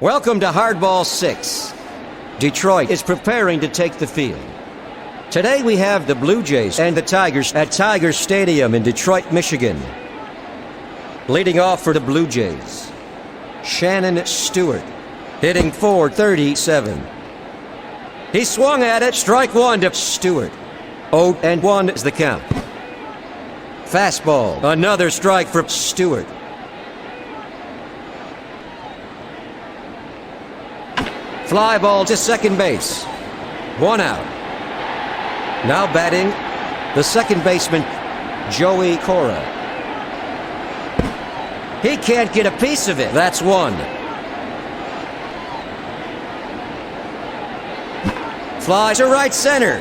Welcome to Hardball 6. Detroit is preparing to take the field. Today we have the Blue Jays and the Tigers at Tiger Stadium in Detroit, Michigan. Leading off for the Blue Jays, Shannon Stewart, hitting .437. He swung at it, strike one to Stewart. 0-1 is the count. Fastball, another strike for Stewart. Fly ball to second base. One out. Now batting, the second baseman, Joey Cora. He can't get a piece of it. That's one. Fly to right center.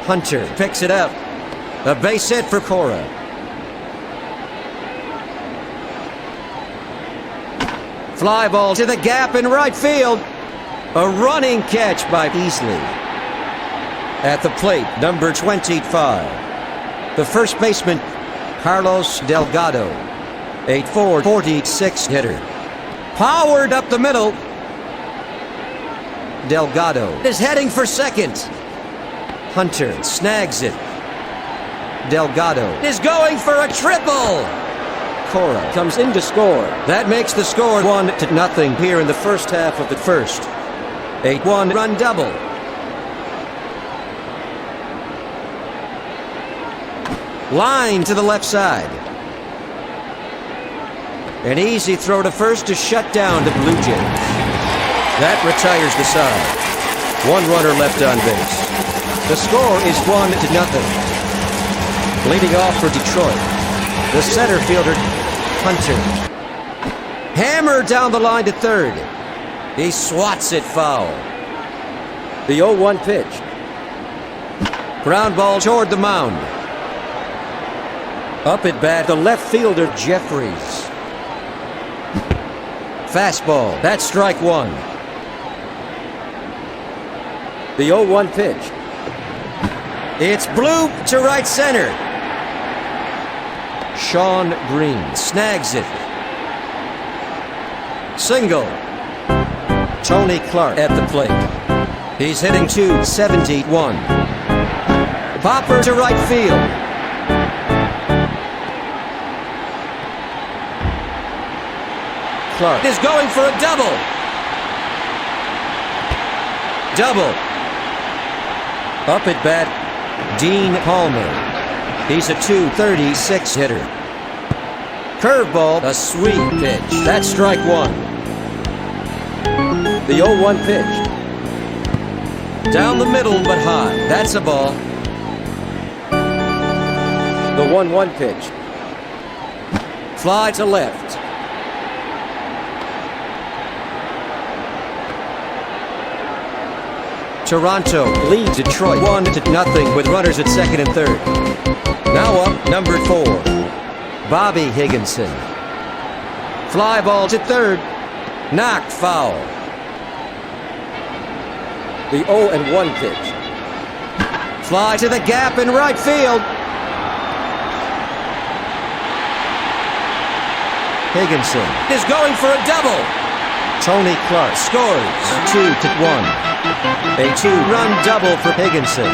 Hunter picks it up. A base hit for Cora. Fly ball to the gap in right field. A running catch by Beasley. At the plate, number 25. The first baseman, Carlos Delgado. A .446 hitter. Powered up the middle. Delgado is heading for second. Hunter snags it. Delgado is going for a triple. Cora comes in to score. That makes the score 1-0 here in the first half of the first. A one-run double. Line to the left side. An easy throw to first to shut down the Blue Jays. That retires the side. One runner left on base. The score is 1-0. Leading off for Detroit, the center fielder, Hunter. Hammer down the line to third. He swats it foul. The 0-1 pitch. Ground ball toward the mound. Up at bat, the left fielder, Jeffries. Fastball. That's strike one. The 0-1 pitch. It's blue to right center. Sean Green snags it. Single. Tony Clark at the plate. He's hitting .271. Popper to right field. Clark is going for a double. Double. Up at bat, Dean Palmer. He's a .236 hitter. Curveball, a sweet pitch. That's strike one. The 0-1 pitch. Down the middle, but high. That's a ball. The 1-1 pitch. Fly to left. Toronto leads Detroit 1-0 with runners at second and third. Now up, number 4, Bobby Higginson. Fly ball to third. Knocked foul. The 0-1 pitch. Fly to the gap in right field. Higginson is going for a double. Tony Clark scores 2-1. A 2-run double for Higginson.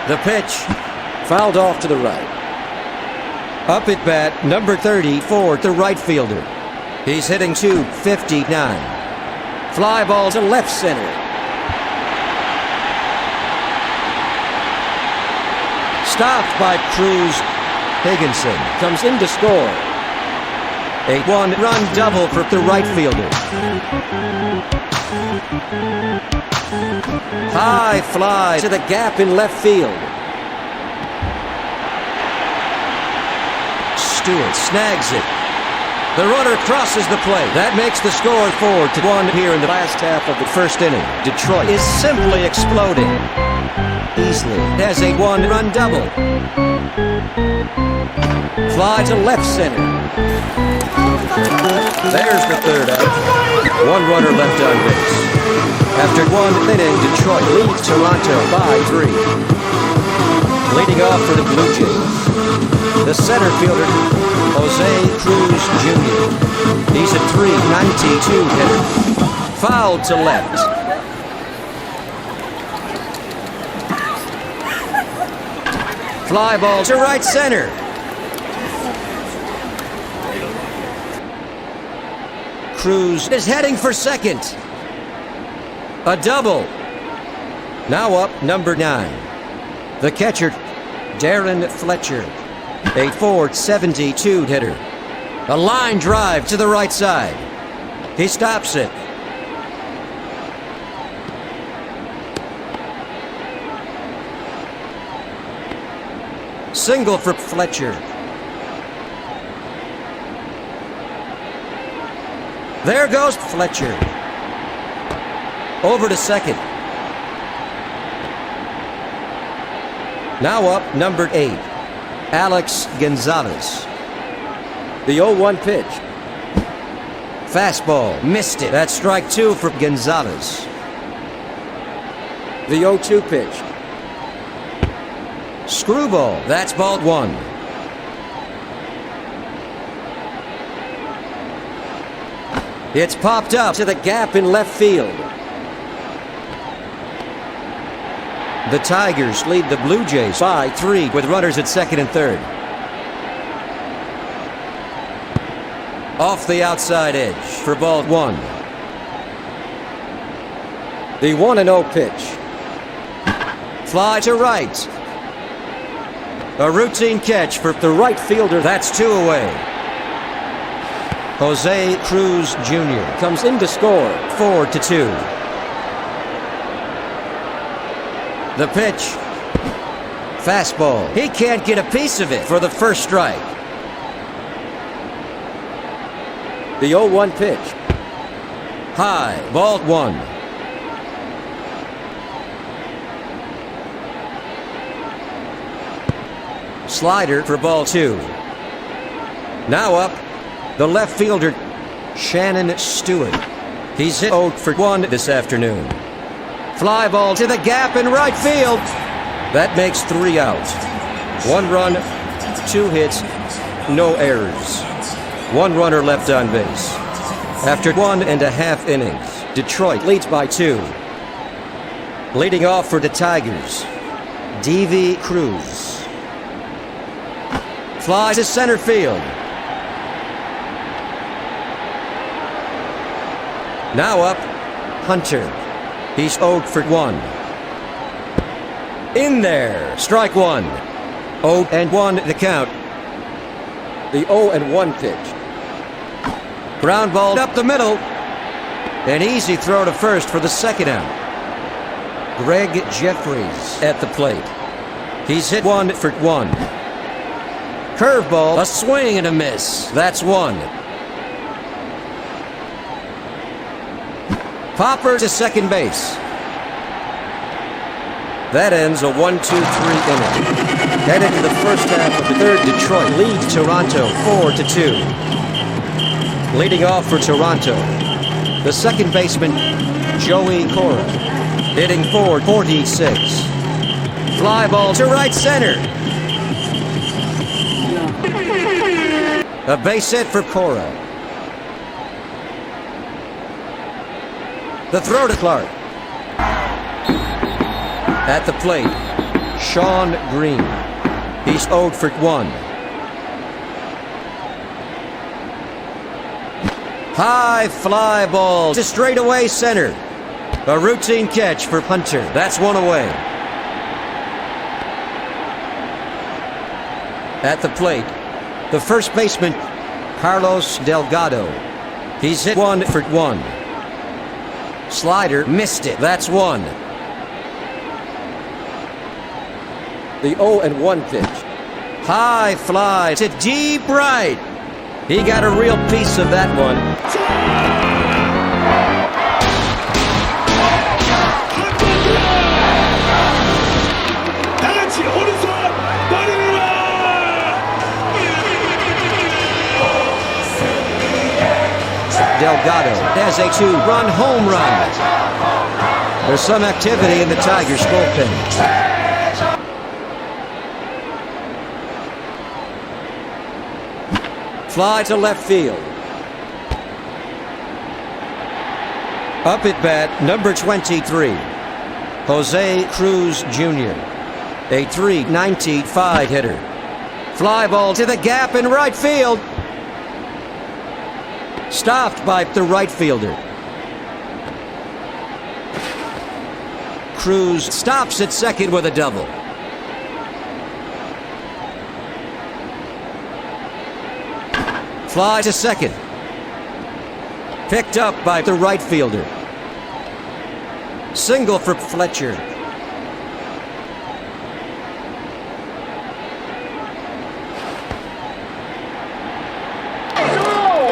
The pitch fouled off to the right. Up at bat, number 34, the right fielder. He's hitting .259. Fly ball to left center. Stopped by Cruz. Higginson comes in to score. A one-run double for the right fielder. High fly to the gap in left field. Stewart snags it. The runner crosses the plate. That makes the score 4-1 here in the last half of the first inning. Detroit is simply exploding. Beasley has a one-run double. Fly to left center. There's the third out. One runner left on base. After one inning, Detroit leads Toronto by 3. Leading off for the Blue Jays, the The center fielder, Jose Cruz Jr. He's a .392 hitter. Foul to left. Fly ball to right center. Cruz is heading for second. A double. Now up, number 9. The catcher, Darren Fletcher. A .472 hitter. A line drive to the right side. He stops it. Single for Fletcher. There goes Fletcher. Over to second. Now up, number 8, Alex Gonzalez. The 0-1 pitch. Fastball, missed it. That's strike 2 for Gonzalez. The 0-2 pitch. Screwball, that's ball 1. It's popped up to the gap in left field. The Tigers lead the Blue Jays by 3 with runners at second and third. Off the outside edge for ball 1. The 1-0 pitch. Fly to right. A routine catch for the right fielder. That's 2 away. Jose Cruz Jr. comes in to score 4-2. The pitch. Fastball. He can't get a piece of it for the first strike. The 0-1 pitch. High. Ball 1. Slider for ball 2. Now up, the left fielder, Shannon Stewart. He's hit 0 for 1 this afternoon. Fly ball to the gap in right field. That makes 3 outs. 1 run, 2 hits, no errors. 1 runner left on base. After 1.5 innings, Detroit leads by 2. Leading off for the Tigers, D.V. Cruz. Fly to center field. Now up, Hunter. He's 0 for 1. In there, strike 1. 0-1 the count. The 0-1 pitch. Ground ball up the middle. An easy throw to first for the second out. Greg Jeffries at the plate. He's hit 1 for 1. Curveball, a swing and a miss. That's 1. Popper to second base. That ends a 1-2-3 inning. Headed to the first half of the third, Detroit leads Toronto 4-2. Leading off for Toronto, the second baseman, Joey Cora, hitting .446. Fly ball to right center. A base hit for Cora. The throw to Clark. At the plate, Sean Green. He's 0 for 1. High fly ball to straightaway center. A routine catch for Hunter. That's 1 away. At the plate, the first baseman, Carlos Delgado. He's hit 1 for 1. Slider missed it. That's 1. The 0-1 pitch. High fly to deep right. He got a real piece of that one. Delgado has a 2-run home run. There's some activity in the Tigers' bullpen. Fly to left field. Up at bat, number 23, Jose Cruz Jr., a .395 hitter. Fly ball to the gap in right field. Stopped by the right fielder. Cruz stops at second with a double. Fly to second. Picked up by the right fielder. Single for Fletcher.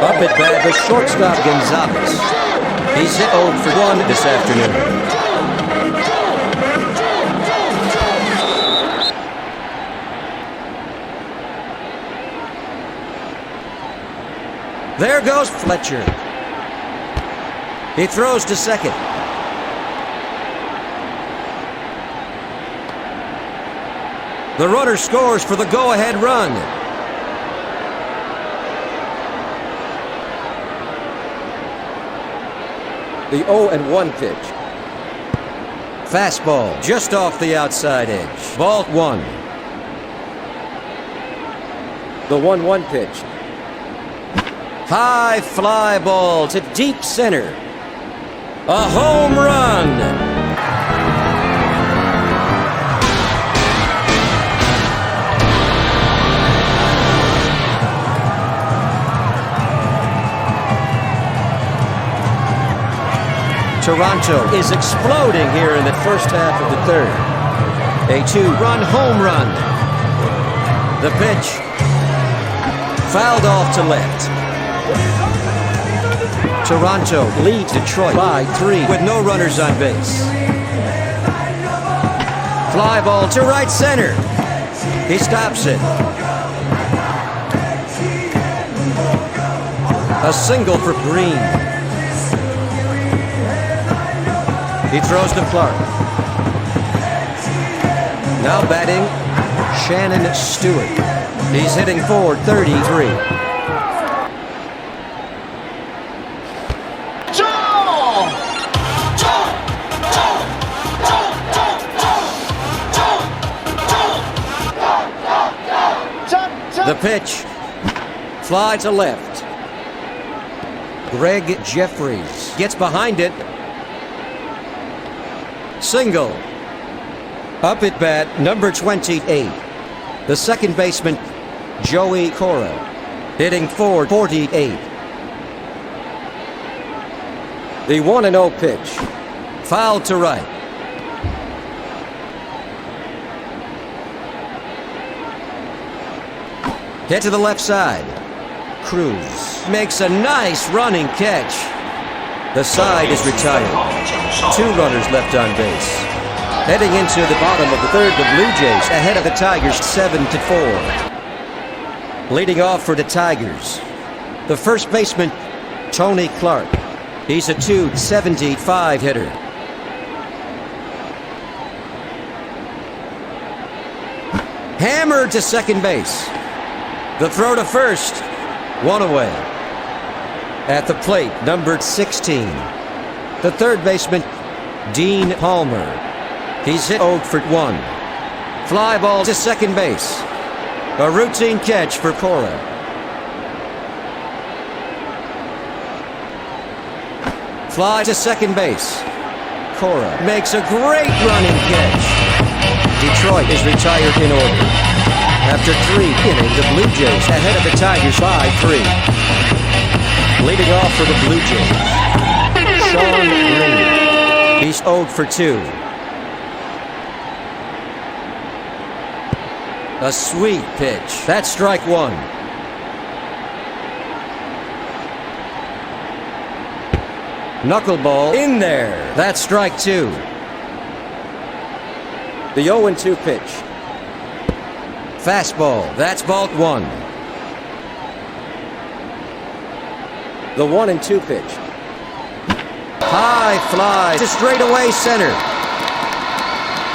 Up at bat, the shortstop Gonzalez. He's hit 0 for 1 this afternoon. There goes Fletcher. He throws to second. The runner scores for the go-ahead run. The 0-1 pitch. Fastball just off the outside edge. Ball 1. The 1-1 pitch. High fly ball to deep center. A home run. Toronto is exploding here in the first half of the third. A 2-run home run. The pitch. Fouled off to left. Toronto leads Detroit by 3 with no runners on base. Fly ball to right center. He stops it. A single for Green. He throws to Clark. Now batting, Shannon Stewart. He's hitting .433. The pitch. Fly to left. Greg Jeffries gets behind it. Single. Up at bat, number 28. The second baseman, Joey Cora, hitting .448. The 1-0 pitch. Foul to right. Hit to the left side. Cruz makes a nice running catch. The side is retired. 2 runners left on base. Heading into the bottom of the third, the Blue Jays ahead of the Tigers 7-4. Leading off for the Tigers, the first baseman, Tony Clark. He's a .275 hitter. Hammered to second base. The throw to first. 1 away. At the plate, number 16. The third baseman, Dean Palmer. He's hit 0 for 1. Fly ball to second base. A routine catch for Cora. Fly to second base. Cora makes a great running catch. Detroit is retired in order. After 3 innings, the Blue Jays ahead of the Tigers by 3. Leading off for the Blue Jays, Sean Green. He's 0 for 2. A sweet pitch. That's strike 1. Knuckleball in there. That's strike 2. The 0-2 pitch. Fastball. That's ball 1. The 1-2 pitch. High fly to straightaway center.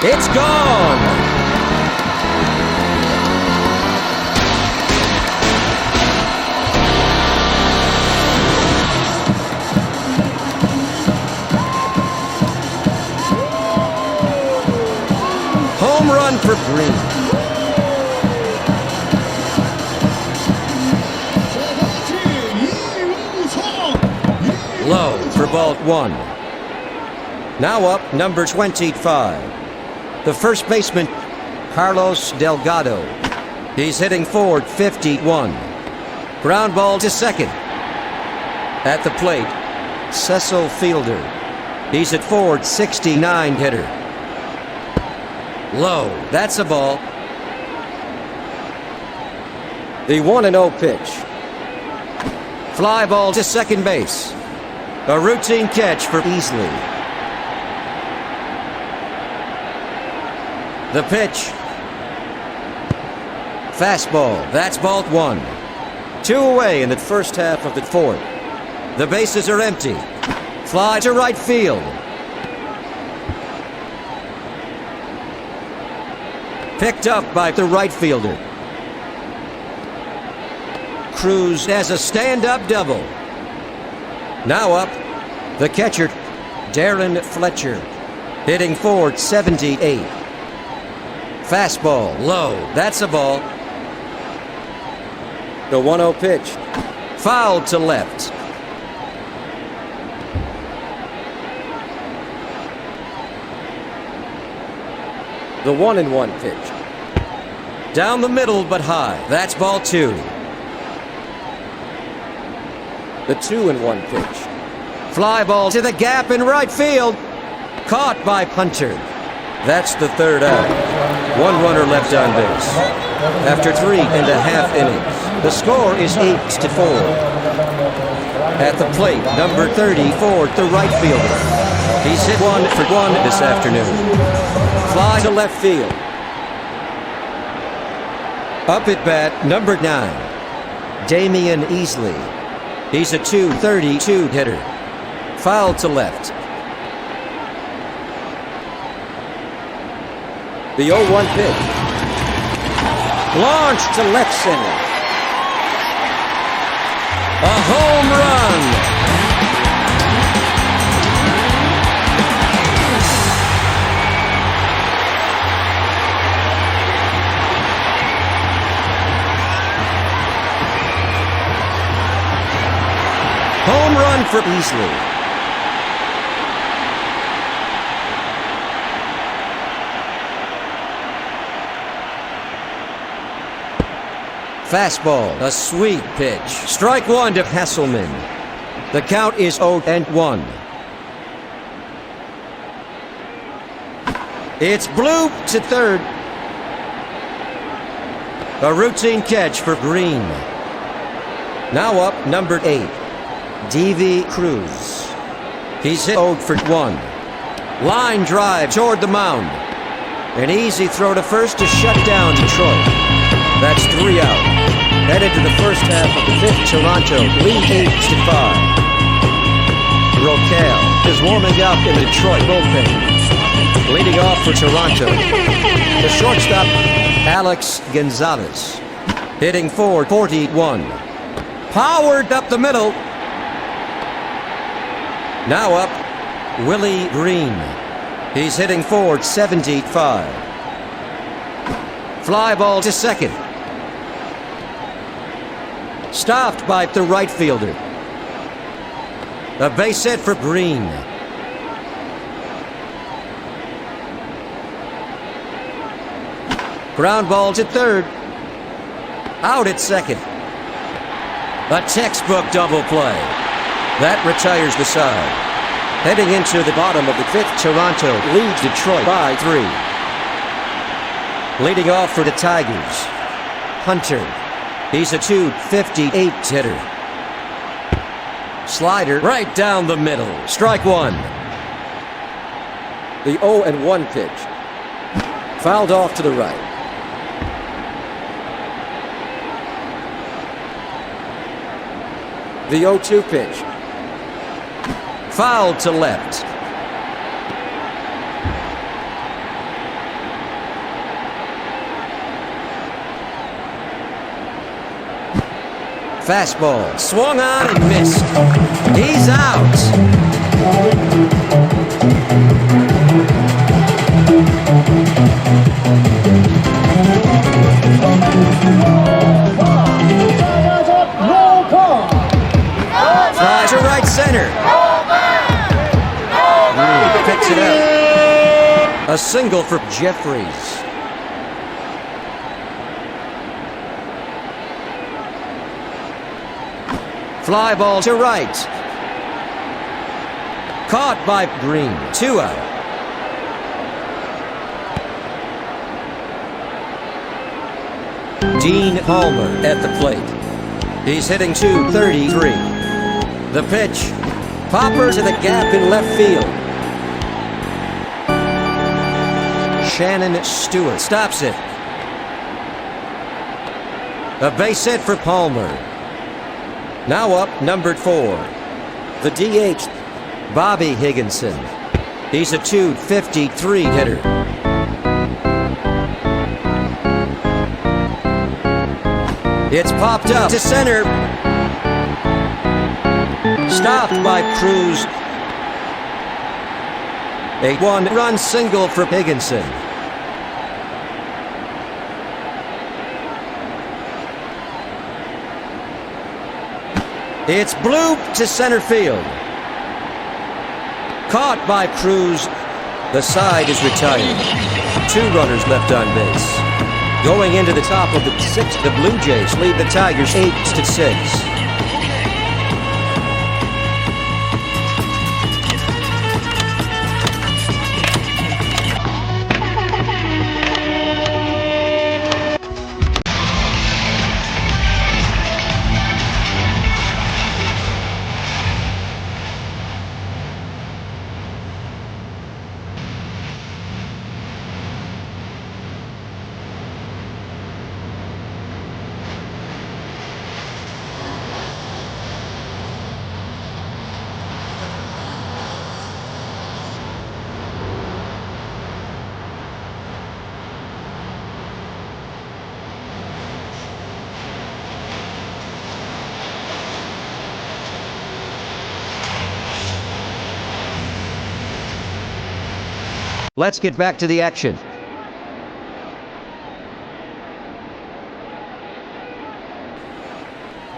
It's gone. Home run for Green. Low for ball 1. Now up, number 25. The first baseman, Carlos Delgado. He's hitting forward 51. Ground ball to second. At the plate, Cecil Fielder. He's at forward 69 hitter. Low, that's a ball. The 1-0 pitch. Fly ball to second base. A routine catch for Easley. The pitch. Fastball, that's ball 1. 2 away in the first half of the fourth. The bases are empty. Fly to right field. Picked up by the right fielder. Cruz has a stand-up double. Now up, the catcher, Darren Fletcher, hitting forward 78. Fastball, low, that's a ball. The 1-0 pitch, fouled to left. The 1-1 pitch. Down the middle but high. That's ball 2. The 2-1 pitch. Fly ball to the gap in right field. Caught by Hunter. That's the third out. 1 runner left on base. After 3.5 innings, the score is 8-4. At the plate, number 34, the right fielder. He's hit 1 for 1 this afternoon. Fly to left field. Up at bat, number 9, Damian Easley. He's a .232 hitter. Foul to left. The 0-1 pitch. Launched to left center. A home run. Home run for Easley. Fastball, a sweet pitch. Strike 1 to Hasselman. The count is 0-1. It's bloop to third. A routine catch for Green. Now up, number 8. D.V. Cruz. He's hit 0 for 1. Line drive toward the mound. An easy throw to first to shut down Detroit. That's 3 out. Headed to the first half of the fifth, Toronto lead 8-5. Brocail is warming up in the Detroit bullpen. Leading off for Toronto, the shortstop, Alex Gonzalez. Hitting forward 41. Powered up the middle. Now up, Willie Green. He's hitting forward 75. Fly ball to second. Stopped by the right fielder. A base hit for Green. Ground ball to third. Out at second. A textbook double play. That retires the side. Heading into the bottom of the fifth, Toronto leads Detroit by 3. Leading off for the Tigers, Hunter. He's a .258 hitter. Slider right down the middle. Strike 1. The 0-1 pitch. Fouled off to the right. The 0-2 pitch. Fouled to left. Fastball swung on and missed. He's out. Fly to right center. Picks it up. A single for Jeffries. Fly ball to right. Caught by Green. 2 out. Dean Palmer at the plate. He's hitting .233. The pitch. Popper to the gap in left field. Shannon Stewart stops it. A base hit for Palmer. Now up, numbered 4. The DH, Bobby Higginson. He's a .253 hitter. It's popped up to center. Stopped by Cruz. A 1-run single for Higginson. It's blooped to center field. Caught by Cruz. The side is retired. 2 runners left on base. Going into the top of the 6th, the Blue Jays lead the Tigers 8-6. Let's get back to the action.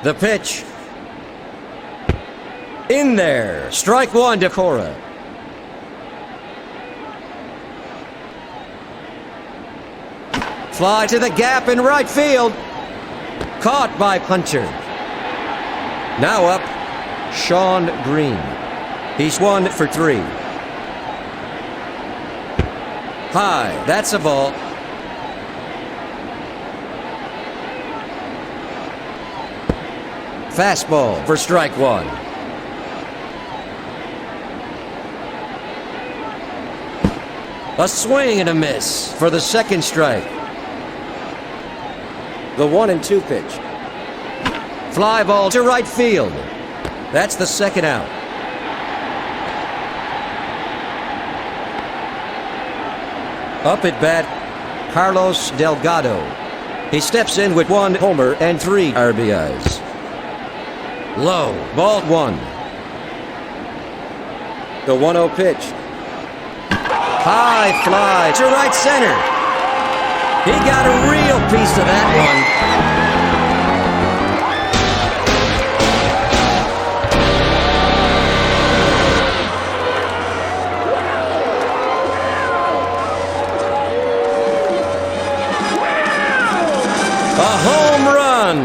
The pitch. In there. Strike 1 to Cora. Fly to the gap in right field. Caught by Hunter. Now up, Sean Green. He's 1 for 3. High, that's a ball. Fastball for strike 1. A swing and a miss for the second strike. The 1-2 pitch. Fly ball to right field. That's the second out. Up at bat, Carlos Delgado. He steps in with 1 homer and 3 RBIs. Low, ball 1. The 1-0 pitch. High fly to right center. He got a real piece of that one. A home run.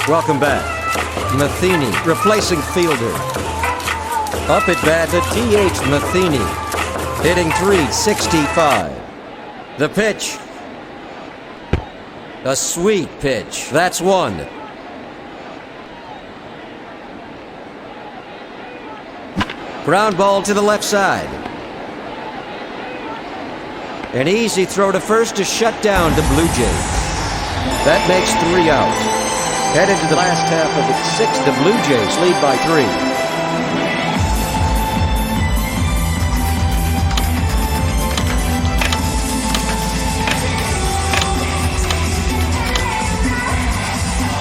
Welcome back. Matheny replacing Fielder. Up at bat, the DH Matheny hitting .365. The pitch. A sweet pitch. That's 1. Ground ball to the left side. An easy throw to first to shut down the Blue Jays. That makes 3 out. Headed to the last half of the 6th, the Blue Jays lead by 3.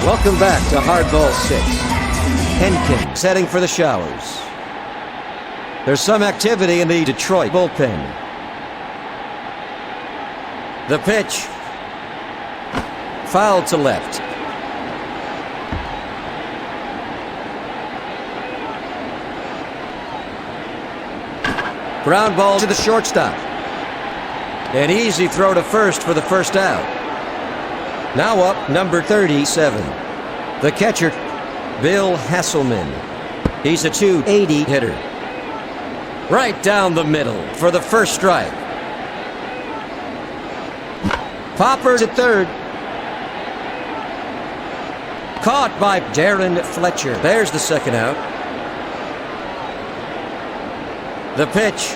Welcome back to Hardball 6. Hentgen setting for the showers. There's some activity in the Detroit bullpen. The pitch. Foul to left. Ground ball to the shortstop. An easy throw to first for the first out. Now up, number 37. The catcher, Bill Hasselman. He's a .280 hitter. Right down the middle for the first strike. Popper to third. Caught by Darren Fletcher. There's the second out. The pitch.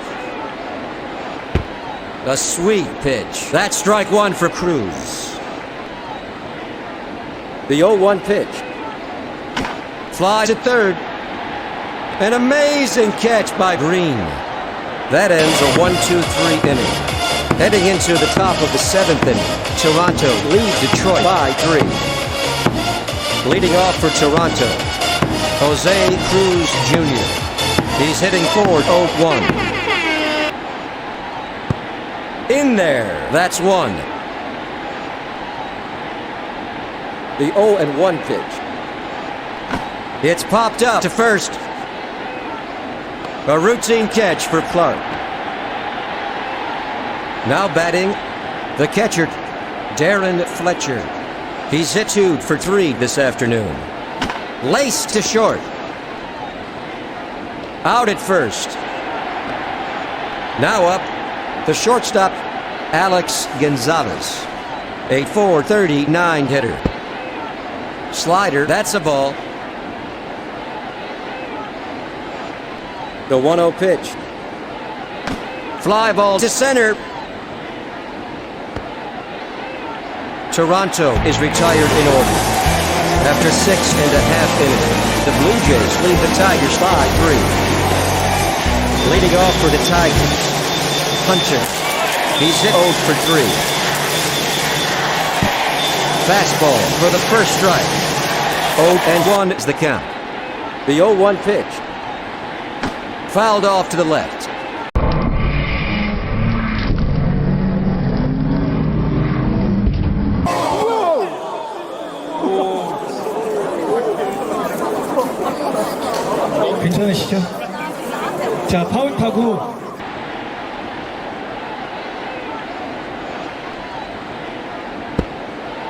A sweet pitch. That's strike one for Cruz. The 0-1 pitch. Fly to third. An amazing catch by Green. That ends a 1-2-3 inning. Heading into the top of the 7th inning, Toronto leads Detroit by 3. Leading off for Toronto, Jose Cruz Jr. He's hitting forward 0-1. In there, that's one. The 0-1 pitch. It's popped up to first. A routine catch for Clark. Now batting, the catcher, Darren Fletcher. He's hit 2 for 3 this afternoon. Laced to short. Out at first. Now up, the shortstop, Alex Gonzalez. A .439 hitter. Slider, that's a ball. The 1-0 pitch. Fly ball to center. Toronto is retired in order. After 6.5 innings, the Blue Jays lead the Tigers by 3. Leading off for the Tigers, Hunter. He's hit 0 for 3. Fastball for the first strike. 0-1 is the count. The 0-1 pitch. Fouled off to the left. 괜찮으시죠? 자, 파울 타구.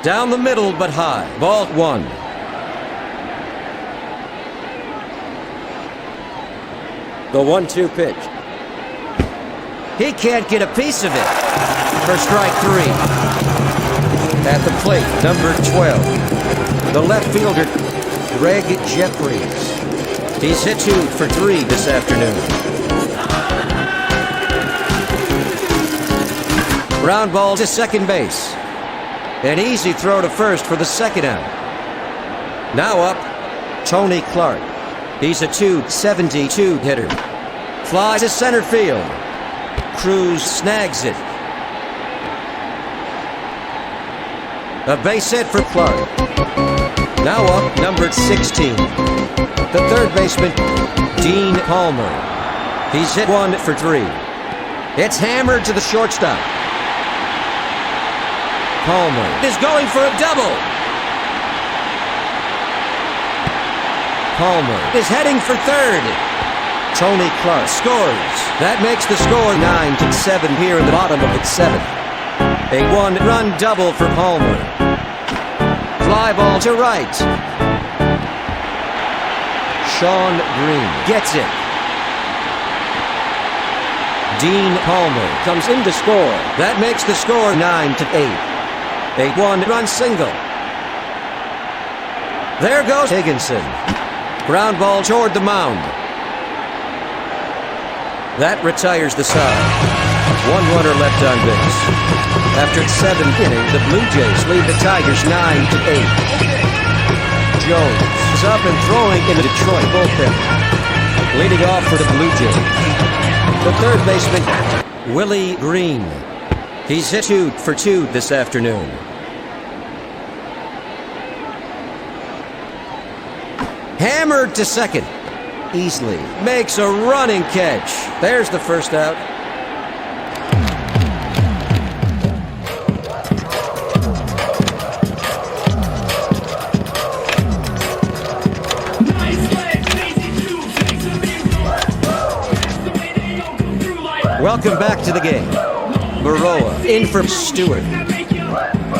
Down the middle but high. Ball 1. The 1-2 pitch. He can't get a piece of it. For strike 3. At the plate, number 12. The left fielder, Greg Jeffries. He's hit 2 for 3 this afternoon. Ground ball to second base. An easy throw to first for the second out. Now up, Tony Clark. He's a .272 hitter. Fly to center field. Cruz snags it. A base hit for Clark. Now up, number 16. The third baseman, Dean Palmer. He's hit 1 for 3. It's hammered to the shortstop. Palmer is going for a double. Palmer is heading for third. Tony Clark scores. That makes the score 9-7 here in the bottom of the 7th. A 1-run double for Palmer. Fly ball to right. Sean Green gets it. Dean Palmer comes in to score. That makes the score 9-8. A 1-run single. There goes Higginson. Ground ball toward the mound. That retires the side. 1 runner left on base. After its 7th inning, the Blue Jays lead the Tigers 9-8. Jones is up and throwing in the Detroit bullpen. Leading off for the Blue Jays, the third baseman, Willie Green. He's hit 2 for 2 this afternoon. Hammered to second. Easily makes a running catch. There's the first out. Welcome back to the game. Baroa in for Stewart.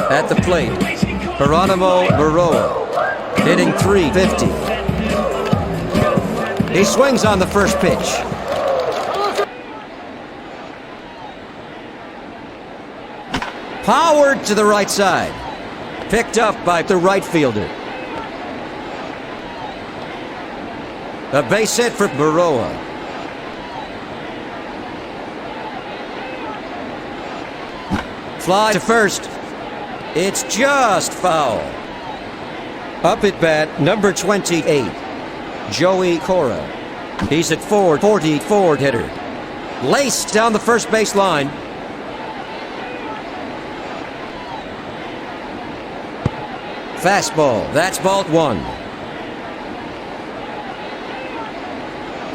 At the plate, Geronimo Baroa hitting .350. He swings on the first pitch. Powered to the right side. Picked up by the right fielder. A base hit for Baroa. Fly to first. It's just foul. Up at bat, number 28, Joey Cora. He's at .440 forward hitter. Laced down the first base line. Fastball. That's ball one.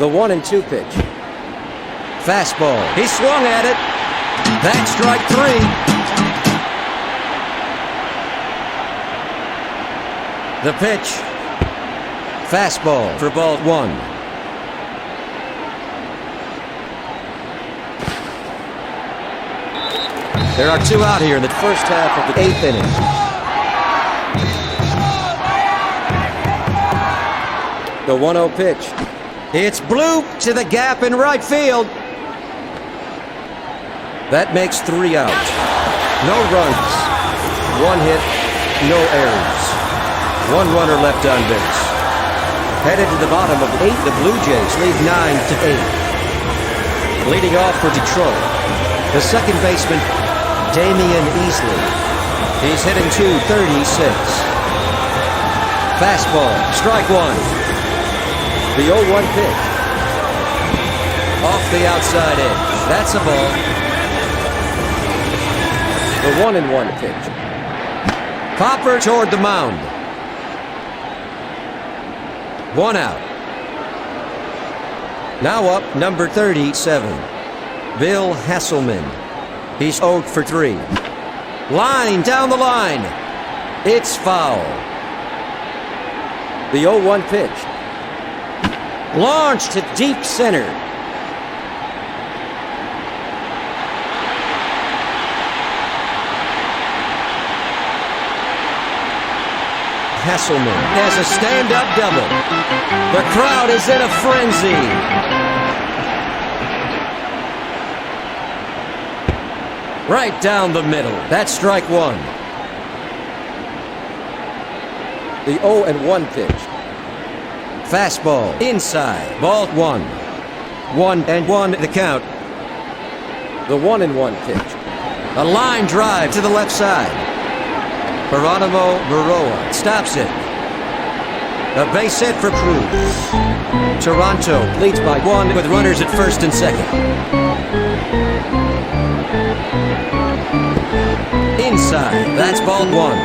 The 1-2 pitch. Fastball. He swung at it. That's strike three. The pitch. Fastball for ball one. There are two out here in the first half of the 8th inning. The 1-0 pitch. It's blooped to the gap in right field. That makes 3 out. No runs. 1 hit. No errors. 1 runner left on base. Headed to the bottom of the 8th, the Blue Jays lead 9-8. Leading off for Detroit, the second baseman, Damian Easley. He's hitting .236. Fastball, strike one. The 0-1 pitch. Off the outside edge. That's a ball. The 1-1 pitch. Popper toward the mound. 1 out. Now up, number 37, Bill Hasselman. He's 0 for 3. Line down the line. It's foul. The 0-1 pitch. Launched to deep center. Hasselman has a stand-up double. The crowd is in a frenzy. Right down the middle. That's strike one. The 0-1 pitch. Fastball inside. Ball one. 1-1 the count. The 1-1 pitch. A line drive to the left side. Geronimo Baroa stops it. A base hit for Cruz. Toronto leads by 1 with runners at first and second. Inside, that's ball one.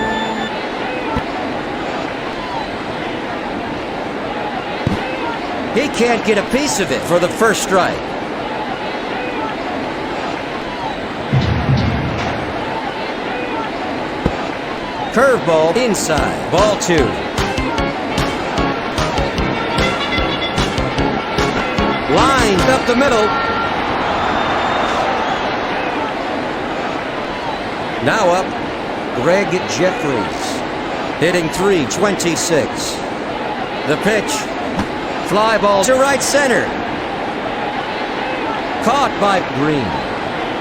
He can't get a piece of it for the first strike. Curveball inside. Ball two. Lined up the middle. Now up, Greg Jeffries. Hitting .326. The pitch. Fly ball to right center. Caught by Green.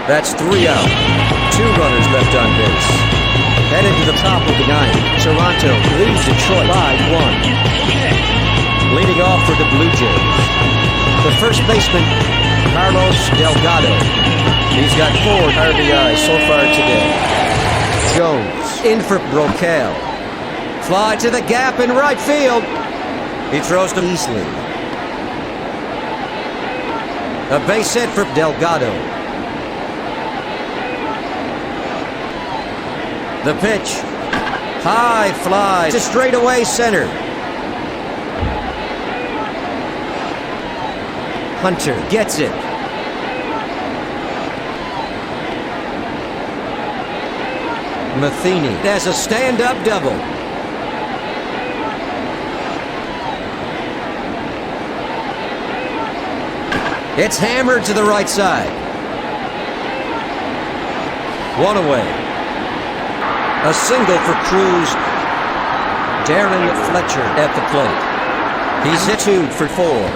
That's 3 out. 2 runners left on base. Headed to the top of the 9th. Toronto leads Detroit by 1. Leading off for the Blue Jays, the first baseman, Carlos Delgado. He's got 4 RBIs so far today. Jones in for Brocail. Fly to the gap in right field. He throws to Easley. A base hit for Delgado. The pitch. High fly to straightaway center. Hunter gets it. Matheny has a stand-up double. It's hammered to the right side. One away. A single for Cruz. Darren Fletcher at the plate. He's hit 2 for 4.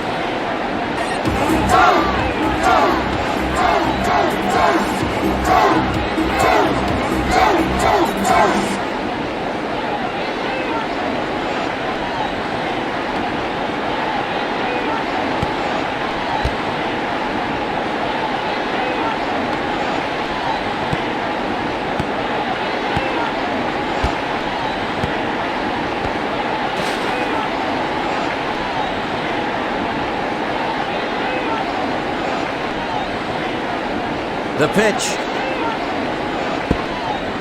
The pitch.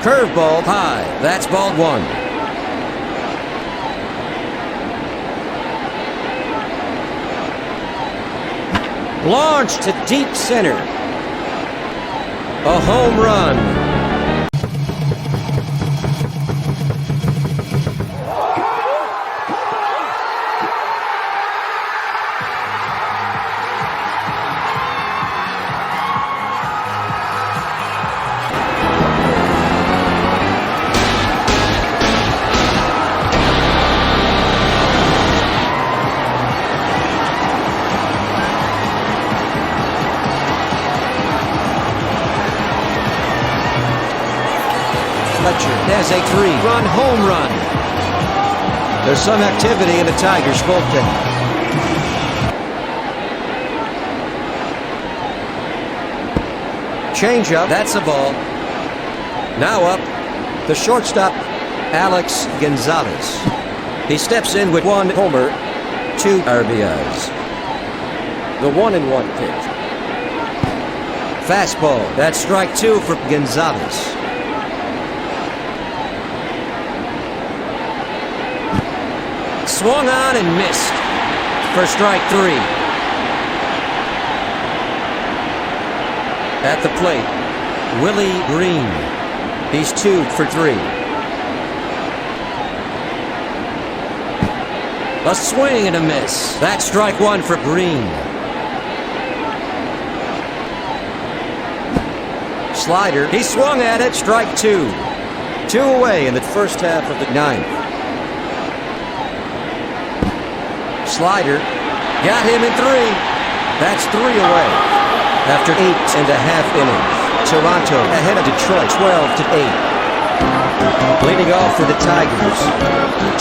Curveball high. That's ball 1. Launched to deep center. A home run. Has a 3-run home run. There's some activity in the Tigers' bullpen. Changeup, that's a ball. Now up, the shortstop, Alex Gonzalez. He steps in with 1 homer, 2 RBIs. The 1-1 pitch. Fastball, that's strike 2 for Gonzalez. Swung on and missed for strike 3. At the plate, Willie Green. He's 2 for 3. A swing and a miss. That's strike 1 for Green. Slider, he swung at it, strike 2. 2 away in the first half of the 9th. Slider, got him in 3. That's 3 away. After 8.5 innings, Toronto ahead of Detroit 12-8. Leading off for the Tigers,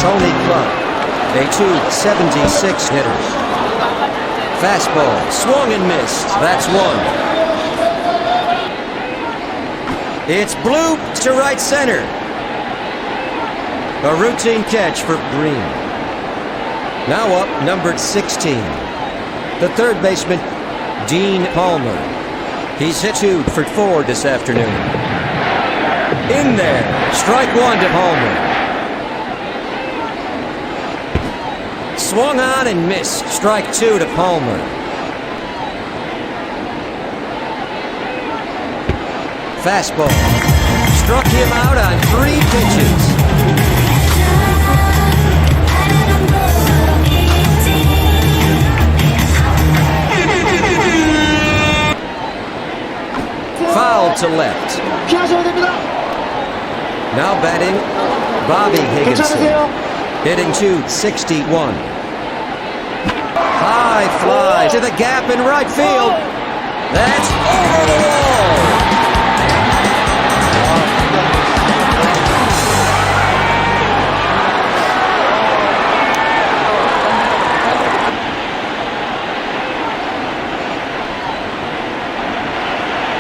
Tony Clark, a .276 hitter. Fastball, swung and missed. That's 1. It's blooped to right center. A routine catch for Green. Now up, numbered 16. The third baseman, Dean Palmer. He's hit 2 for 4 this afternoon. In there, strike 1 to Palmer. Swung on and missed, strike 2 to Palmer. Fastball, struck him out on 3 pitches. Foul to left. Now batting, Bobby Higginson. Hitting .261. High fly to the gap in right field. That's over the wall.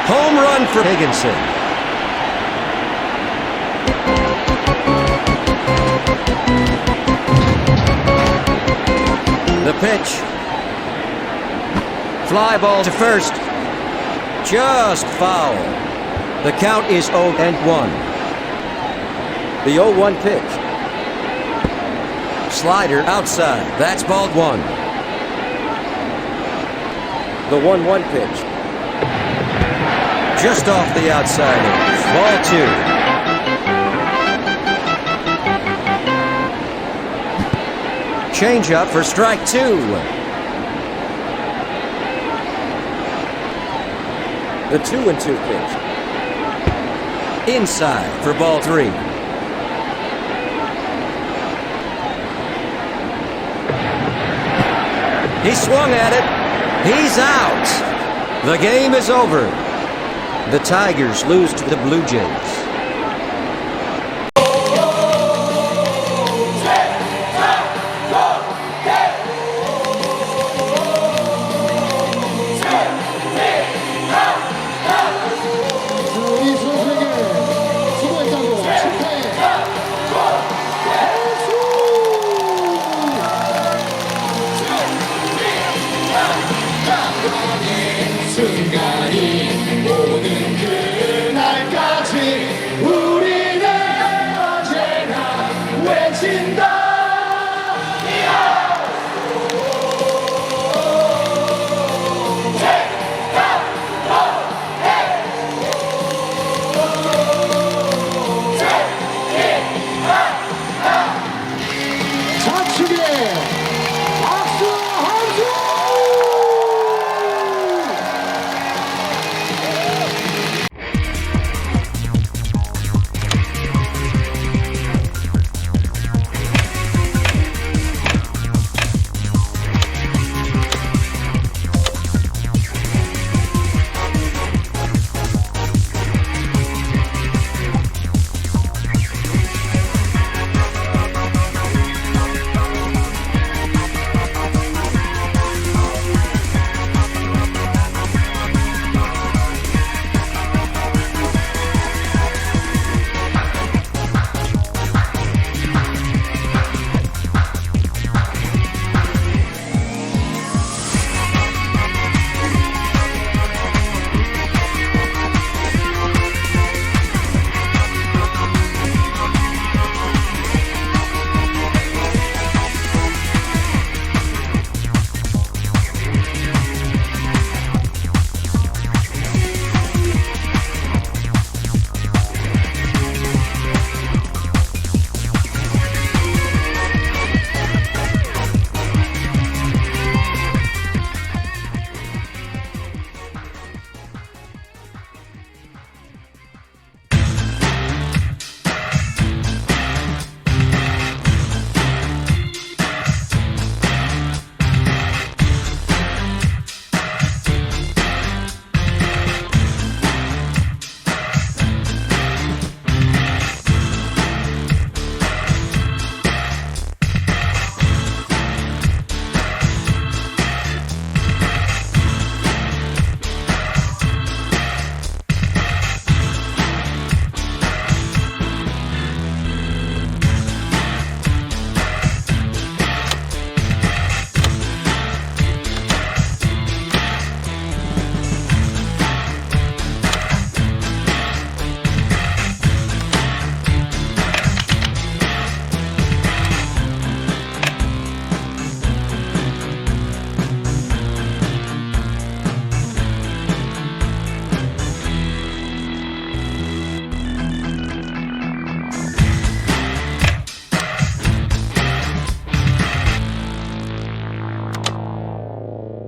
Home run for Higginson. The pitch. Fly ball to first. Just foul. The count is 0-1. The 0-1 pitch. Slider outside. That's ball 1. The 1-1 pitch. Just off the outside edge. Ball 2. Change up for strike 2. The 2-2 pitch. Inside for ball 3. He swung at it. He's out. The game is over. The Tigers lose to the Blue Jays. 순간이